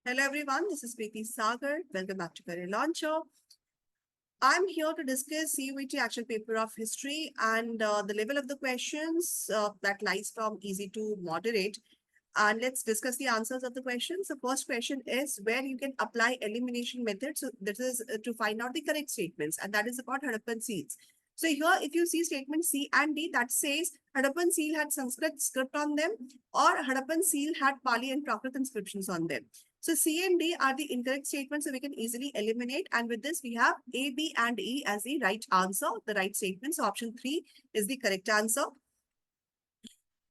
Hello everyone, this is Preeti Sagar. Welcome back to Career Launcher. I'm here to discuss CUET actual paper of history and the level of the questions that lies from easy to moderate. And let's discuss the answers of the questions. The first question is where you can apply elimination method. So this is to find out the correct statements, and that is about Harappan seals. So here, if you see statement C and D, that says Harappan seal had Sanskrit script on them, or Harappan seal had Pali and Prakrit inscriptions on them. So C and D are the incorrect statements, so we can easily eliminate. And with this, we have A, B, and E as the right answer, the right statement. So option 3 is the correct answer.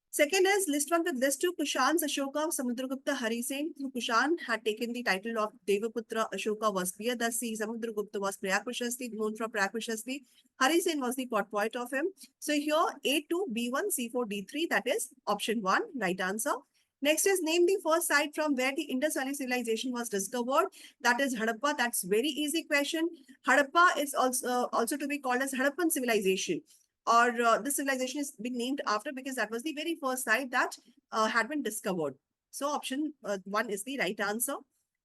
Second is list one with list two Kushans, Ashoka, Samudragupta, Harisena. So Kushan had taken the title of Devaputra, Ashoka was Priyadasi, Samudragupta was Prayakushasti, known from Prayakushasti. Harisena was the poet of him. So here A2, B1, C4, D3, that is option 1, right answer. Next is name the first site from where the Indus Valley civilization was discovered. That is Harappa. That's very easy question. Harappa is also to be called as Harappan civilization, or the civilization is being named after because that was the very first site that had been discovered. So option 1 is the right answer.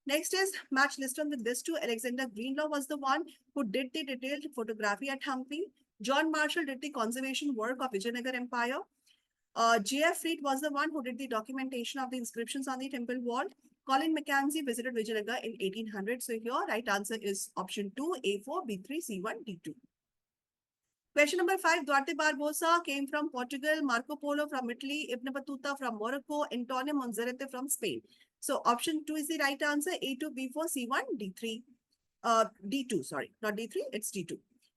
Next is match list on with this two. Alexander Greenlaw was the one who did the detailed photography at Hampi. John Marshall did the conservation work of Vijayanagar Empire. J.F. Reed was the one who did the documentation of the inscriptions on the temple wall. Colin Mackenzie visited Vijayanagar in 1800. So here, right answer is option 2, A4, B3, C1, D2. Question number 5, Duarte Barbosa came from Portugal, Marco Polo from Italy, Ibn Battuta from Morocco, Antonio Monzerete from Spain. So option 2 is the right answer, A2, B4, C1, D3. D2, sorry, not D3, it's D2.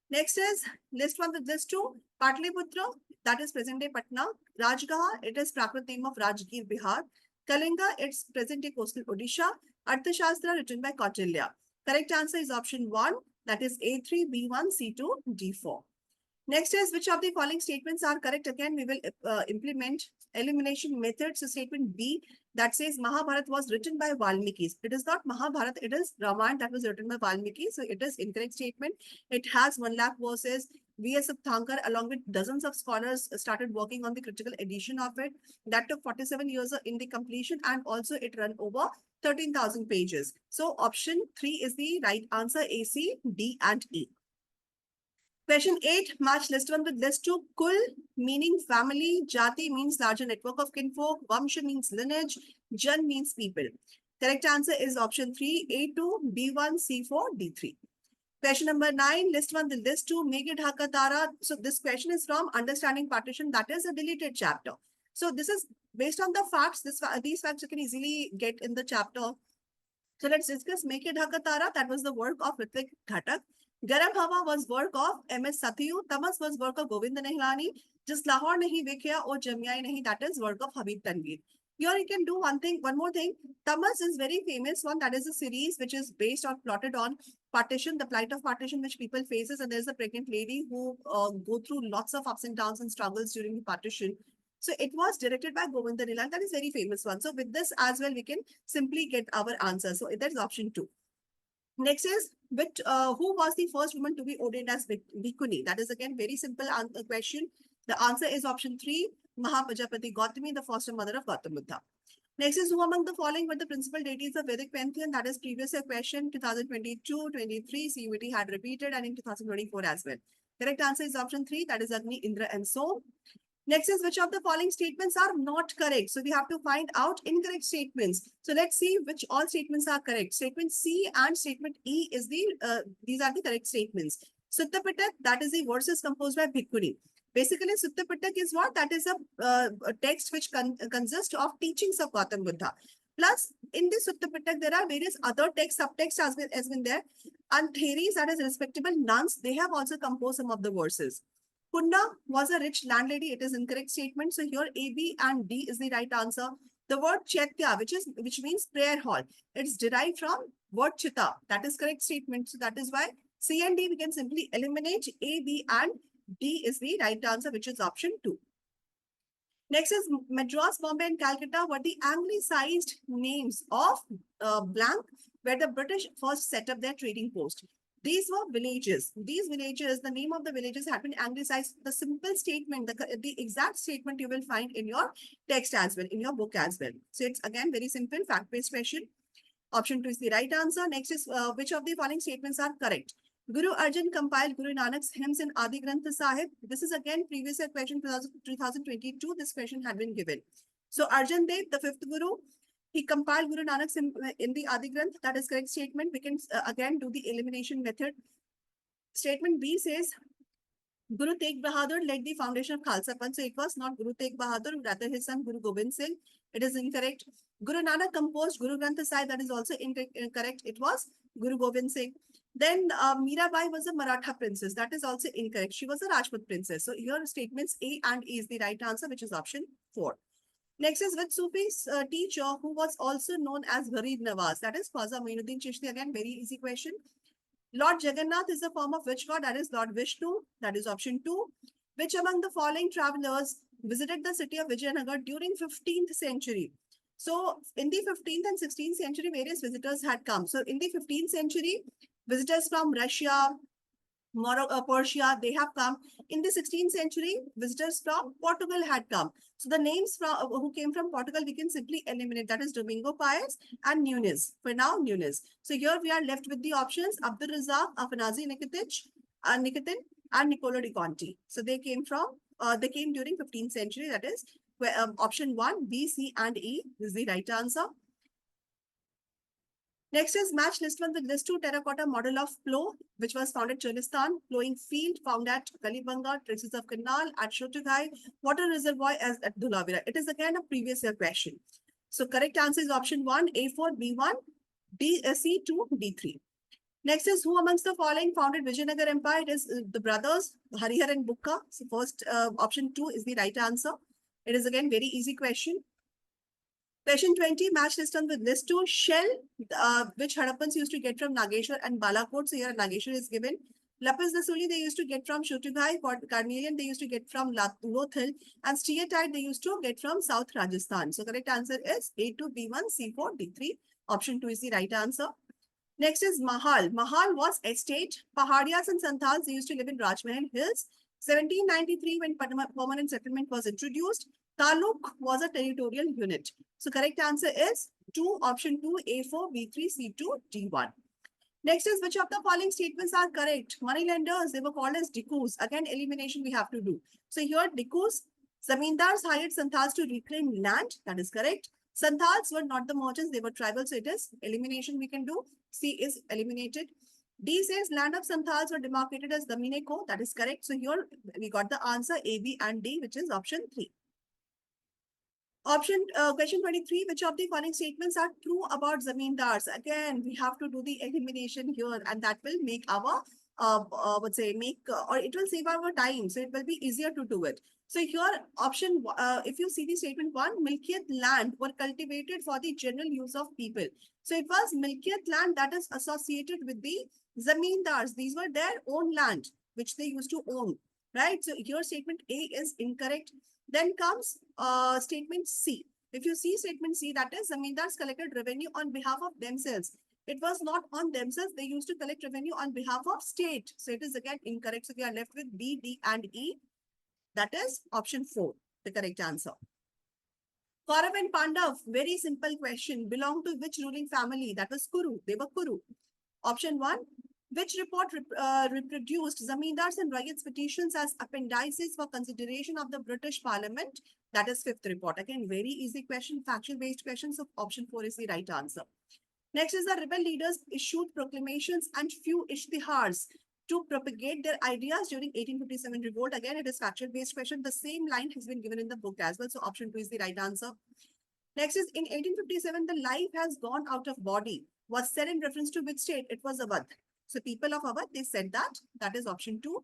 Next is list one with this two. Patliputra, that is present day Patna. Rajgaha, it is Prakrit name of Rajgir, Bihar. Kalinga, it's present day coastal Odisha. Arthashastra, written by Kautilya. Correct answer is option 1, that is A3, B1, C2, D4. Next is which of the following statements are correct? Again, we will implement elimination method. So statement B that says Mahabharata was written by Valmiki. It is not Mahabharata, it is Ramayana that was written by Valmiki. So it is incorrect statement. It has 1 lakh verses. V.S. Thankar along with dozens of scholars started working on the critical edition of it. That took 47 years in the completion, and also it ran over 13,000 pages. So option 3 is the right answer, A, C, D and E. Question 8, match list 1 with list 2. Kul meaning family, Jati means larger network of kinfolk, Vamsha means lineage, Jan means people. Correct answer is option 3, A2, B1, C4, D3. Question number 9, list 1 with list 2, make it Hakatara. So this question is from Understanding Partition, that is a deleted chapter. So this is based on the facts. These facts you can easily get in the chapter. So let's discuss Make It Hakatara. That was the work of Ritvik Ghatak. Garam Hawa was work of M.S. Satyu. Tamas was work of Govind Nihlani. Just Lahore Nahi Vikya or Jamyai Nahi, that is work of Habib Tanveer. Here you can do one more thing. Tamas is very famous one. That is a series which is based on, plotted on partition, the plight of partition which people faces. And there's a pregnant lady who go through lots of ups and downs and struggles during the partition. So it was directed by Govinda Nilan. That is very famous one. So with this as well, we can simply get our answer. So that's option 2. Next is who was the first woman to be ordained as Bhikkhuni? That is again very simple question. The answer is option 3, Mahapajapati Gautami, the foster mother of Gautam Buddha. Next is who among the following were the principal deities of Vedic pantheon? That is previous year question 2022, 23, CUET had repeated, and in 2024 as well. Correct answer is option 3, that is Agni, Indra and Som. Next is which of the following statements are not correct. So we have to find out incorrect statements. So let's see which all statements are correct. Statement C and statement E is these are the correct statements. Sutta Pitak, that is the verses composed by Bhikkhuni. Basically, Sutta Pitak is what? That is a text which consists of teachings of Gautam Buddha. Plus, in this Sutta Pitak, there are various other texts, subtexts as been there. And theories, that is respectable nuns, they have also composed some of the verses. Punda was a rich landlady. It is incorrect statement. So here A, B and D is the right answer. The word Chaitya, which means prayer hall, it's derived from word Chitta. That is correct statement. So that is why C and D we can simply eliminate. A, B and D is the right answer, which is option 2. Next is Madras, Bombay and Calcutta were the anglicized names of blank, where the British first set up their trading post. These were villages. These villages, the name of the villages had been anglicized. The simple statement, the exact statement you will find in your text as well, in your book as well. So it's again very simple fact-based question. Option 2 is the right answer. Next is which of the following statements are correct? Guru Arjan compiled Guru Nanak's hymns in Adi Granth Sahib. This is again previous year question 2022. This question had been given. So Arjan Dev, the fifth Guru, he compiled Guru Nanak's in the Adi Granth. That is correct statement. We can again do the elimination method. Statement B says Guru Tegh Bahadur laid the foundation of Khalsa Panth. So it was not Guru Tegh Bahadur, rather his son Guru Gobind Singh. It is incorrect. Guru Nanak composed Guru Granth Sahib. That is also incorrect. It was Guru Gobind Singh. Then Mirabai was a Maratha princess. That is also incorrect. She was a Rajput princess. So here statements A and E is the right answer, which is option 4. Next is with Sufi's teacher who was also known as Gharib Nawaz. That is Khwaja Moinuddin Chishti. Again, very easy question. Lord Jagannath is a form of which god? That is Lord Vishnu. That is option 2. Which among the following travelers visited the city of Vijayanagar during 15th century? So in the 15th and 16th century, various visitors had come. So in the 15th century, visitors from Russia, Persia, they have come. In the 16th century, visitors from Portugal had come. So the names from who came from Portugal, we can simply eliminate. That is Domingo Paes and Nunes. For now, Nunes. So here we are left with the options Abdul Razak, Afanazi Nikitin, and Niccolo di Conti. So they came during 15th century. That is where option 1, B, C, and E is the right answer. Next is match list 1 with list 2 terracotta model of plow, which was found at Cholistan, plowing field found at Kalibanga, traces of canal at Shotugai, water reservoir as at Dhulavira. It is again a previous year question. So correct answer is option 1, A4, B1, C2, D3. Next is who amongst the following founded Vijayanagar Empire? It is the brothers Harihar and Bukka. So first option 2 is the right answer. It is again very easy question. Question 20, match list on with list 2, shell, which Hadappans used to get from Nageshwar and Balakot. So here Nageshwar is given. Lapis lazuli they used to get from Shotugai, carnelian they used to get from Lothal, and steatite they used to get from South Rajasthan. So correct answer is A2, B1, C4, D3. Option 2 is the right answer. Next is Mahal. Mahal was estate. Pahadias and Santals, they used to live in Rajmahal Hills. 1793, when permanent settlement was introduced, Taluk was a territorial unit. So correct answer is 2, option 2, A4, B3, C2, D1. Next is which of the following statements are correct? Moneylenders, they were called as Dikus. Again, elimination we have to do. So here Dikus, Zamindars hired Santals to reclaim land. That is correct. Santals were not the merchants, they were tribal. So it is elimination we can do. C is eliminated. D says land of Santals were demarcated as Damineko. That is correct. So here we got the answer A, B, and D, which is option 3. Question 23, which of the following statements are true about zamindars? Again, we have to do the elimination here, and that will make our, or it will save our time. So it will be easier to do it. So here, option, if you see the statement 1, Milkiyat land were cultivated for the general use of people. So it was Milkiyat land that is associated with the zamindars. These were their own land, which they used to own, right? So your statement A is incorrect. Then comes statement C. If you see statement C, that is zamindars collected revenue on behalf of themselves. It was not on themselves. They used to collect revenue on behalf of state. So it is again incorrect. So we are left with B, D, and E. That is option 4, the correct answer. Kaurav and Pandav, very simple question. Belong to which ruling family? That was Kuru. They were Kuru. Option 1. Which report reproduced Zamindars and Rayats petitions as appendices for consideration of the British Parliament? That is 5th report. Again, very easy question, factual-based question. So option 4 is the right answer. Next is the rebel leaders issued proclamations and few ishtihars to propagate their ideas during 1857 revolt. Again, it is factual-based question. The same line has been given in the book as well. So option 2 is the right answer. Next is in 1857, the life has gone out of body was said in reference to which state? It was Awadh. So people of Awadh, they said that. That is option 2.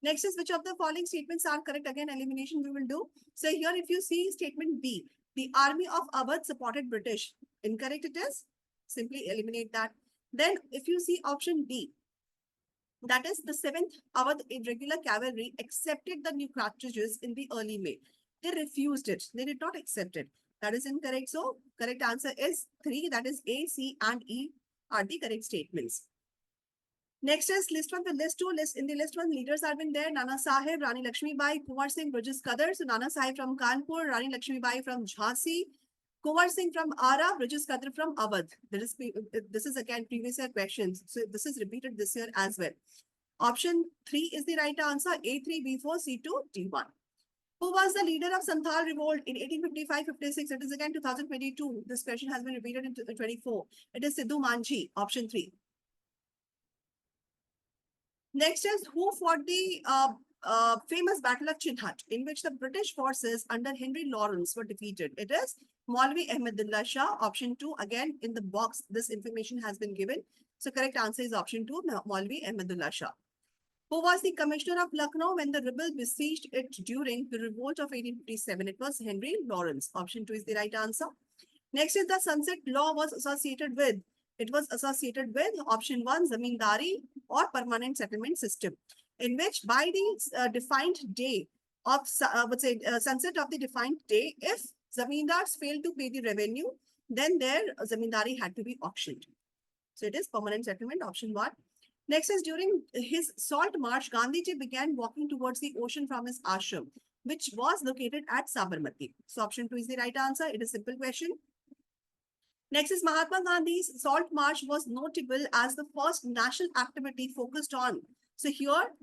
Next is which of the following statements are correct? Again, elimination we will do. So here if you see statement B, the army of Awadh supported British. Incorrect it is. Simply eliminate that. Then if you see option D, that is the 7th Awadh irregular cavalry accepted the new cartridges in the early May. They refused it. They did not accept it. That is incorrect. So correct answer is 3. That is A, C, and E are the correct statements. Next is list 1 with list 2. In the list 1, leaders have been there. Nana Sahib, Rani Lakshmi Bai, Kumar Singh, Burgess Kadar. So Nana Sahib from Kanpur, Rani Lakshmi Bai from Jhansi, Kumar Singh from Ara, Bridges Qadr from Awadh. This is again previous year questions. So this is repeated this year as well. Option 3 is the right answer. A3, B4, C2, D1. Who was the leader of Santhal revolt in 1855-56? It is again 2022. This question has been repeated in 24. It is Sidhu Manji, option 3. Next is who fought the famous Battle of Chinhut, in which the British forces under Henry Lawrence were defeated. It is Maulvi Ahmadullah Shah, option 2. Again, in the box, this information has been given. So correct answer is option 2, Maulvi Ahmadullah Shah. Who was the commissioner of Lucknow when the rebels besieged it during the revolt of 1857? It was Henry Lawrence. Option 2 is the right answer. Next is the Sunset Law was associated with. It was associated with option 1, Zamindari or permanent settlement system, in which by the defined day of, sunset of the defined day, if Zamindars failed to pay the revenue, then their Zamindari had to be auctioned. So it is permanent settlement, option 1. Next is during his salt march, Gandhiji began walking towards the ocean from his ashram, which was located at Sabarmati. So option 2 is the right answer. It is a simple question. Next is Mahatma Gandhi's salt march was notable as the first national activity focused on. So here,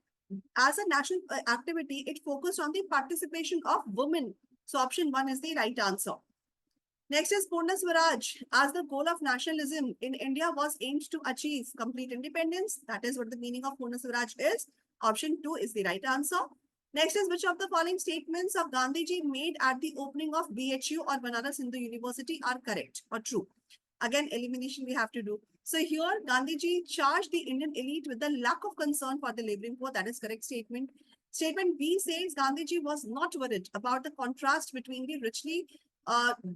as a national activity, it focused on the participation of women. So option 1 is the right answer. Next is Purna Swaraj, as the goal of nationalism in India was aimed to achieve complete independence. That is what the meaning of Purna Swaraj is. Option 2 is the right answer. Next is which of the following statements of Gandhiji made at the opening of BHU or Banaras Hindu University are correct or true? Again, elimination we have to do. So here, Gandhiji charged the Indian elite with the lack of concern for the laboring poor. That is correct statement. Statement B says Gandhiji was not worried about the contrast between the richly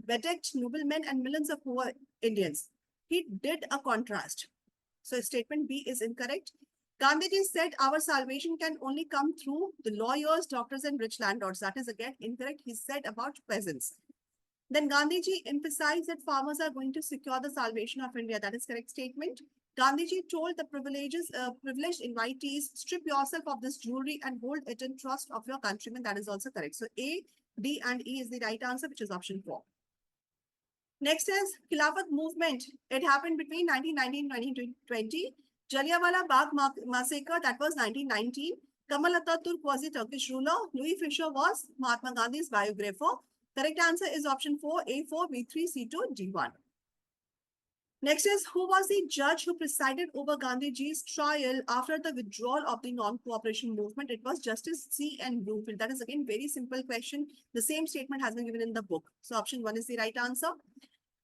bedecked noblemen and millions of poor Indians. He did a contrast. So statement B is incorrect. Gandhiji said our salvation can only come through the lawyers, doctors, and rich landlords. That is again incorrect. He said about peasants. Then Gandhiji emphasized that farmers are going to secure the salvation of India. That is correct statement. Gandhiji told the privileged invitees, strip yourself of this jewelry and hold it in trust of your countrymen. That is also correct. So A, D, and E is the right answer, which is option 4. Next is Khilafat movement. It happened between 1919 and 1920. Jallianwala Bagh massacre, that was 1919. Kamal Ataturk was the Turkish ruler. Louis Fisher was Mahatma Gandhi's biographer. Correct answer is option 4, A4, B3, C2, D1. Next is who was the judge who presided over Gandhiji's trial after the withdrawal of the non-cooperation movement? It was Justice C.N. Bloomfield. That is again very simple question. The same statement has been given in the book. So option 1 is the right answer.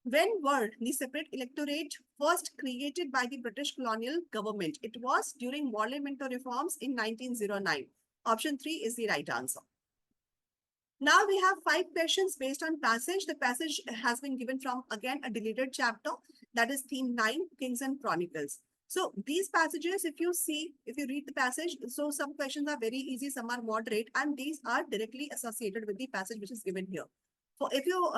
When were the separate electorate first created by the British colonial government? It was during parliamentary reforms in 1909. Option 3 is the right answer. Now we have 5 questions based on passage. The passage has been given from, again, a deleted chapter. That is theme 9, Kings and Chronicles. So these passages, if you read the passage, so some questions are very easy, some are moderate, and these are directly associated with the passage which is given here. So if you,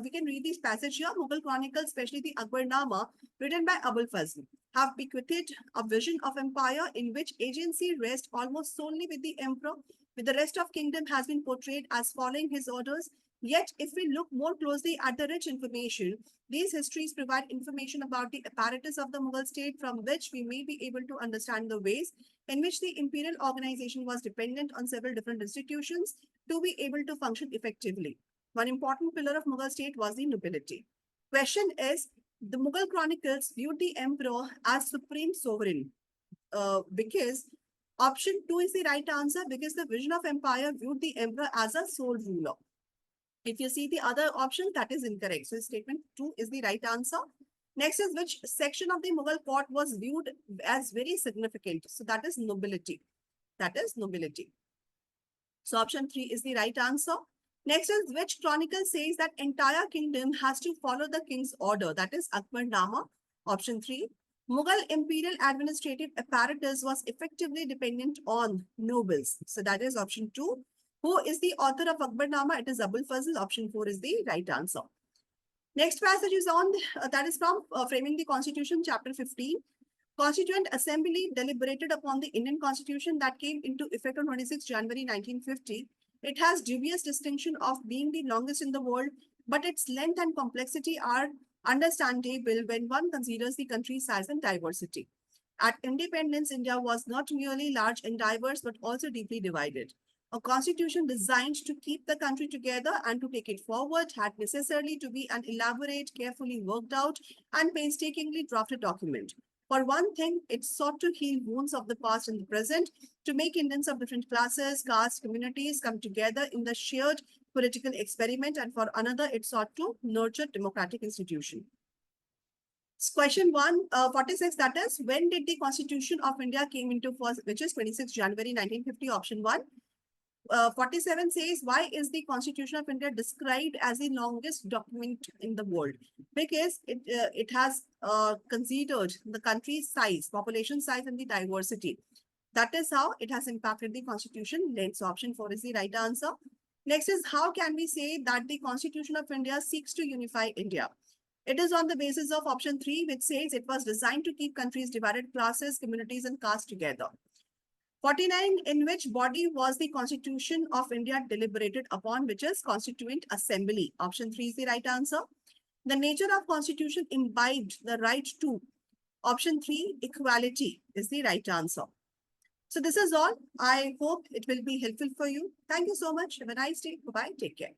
we can read this passage here. Mughal Chronicles, especially the Akbarnama, written by Abul Fazl, have bequeathed a vision of empire in which agency rests almost solely with the emperor, with the rest of kingdom has been portrayed as following his orders. Yet, if we look more closely at the rich information, these histories provide information about the apparatus of the Mughal state from which we may be able to understand the ways in which the imperial organization was dependent on several different institutions to be able to function effectively. One important pillar of Mughal state was the nobility. Question is, the Mughal chronicles viewed the emperor as supreme sovereign because option 2 is the right answer, because the vision of empire viewed the emperor as a sole ruler. If you see the other option, that is incorrect. So statement 2 is the right answer. Next is which section of the Mughal court was viewed as very significant. So that is nobility. That is nobility. So option 3 is the right answer. Next is which chronicle says that entire kingdom has to follow the king's order. That is Akbarnama. Option 3. Mughal imperial administrative apparatus was effectively dependent on nobles. So that is option 2. Who is the author of Akbarnama? It is Abul Fazl. Option 4 is the right answer. Next passage is on, that is from Framing the Constitution, chapter 15. Constituent Assembly deliberated upon the Indian Constitution that came into effect on 26 January 1950. It has dubious distinction of being the longest in the world but its length and complexity are understandable when one considers the country's size and diversity. At independence, India was not merely large and diverse, but also deeply divided. A constitution designed to keep the country together and to take it forward had necessarily to be an elaborate, carefully worked out, and painstakingly drafted document. For one thing, it sought to heal wounds of the past and the present, to make Indians of different classes, castes, communities come together in the shared political experiment, and for another, it sought to nurture democratic institutions. Question 146, that is, when did the Constitution of India came into force, which is 26 January 1950, option 1. 47 says, why is the Constitution of India described as the longest document in the world? Because it has considered the country's size, population size, and the diversity. That is how it has impacted the Constitution length. So option 4 is the right answer. Next is, how can we say that the Constitution of India seeks to unify India? It is on the basis of option 3, which says it was designed to keep countries' divided classes, communities, and castes together. 49, in which body was the Constitution of India deliberated upon, which is Constituent Assembly. Option 3 is the right answer. The nature of Constitution imbibed the right to. Option 3, equality is the right answer. So this is all. I hope it will be helpful for you. Thank you so much. Have a nice day. Bye-bye. Take care.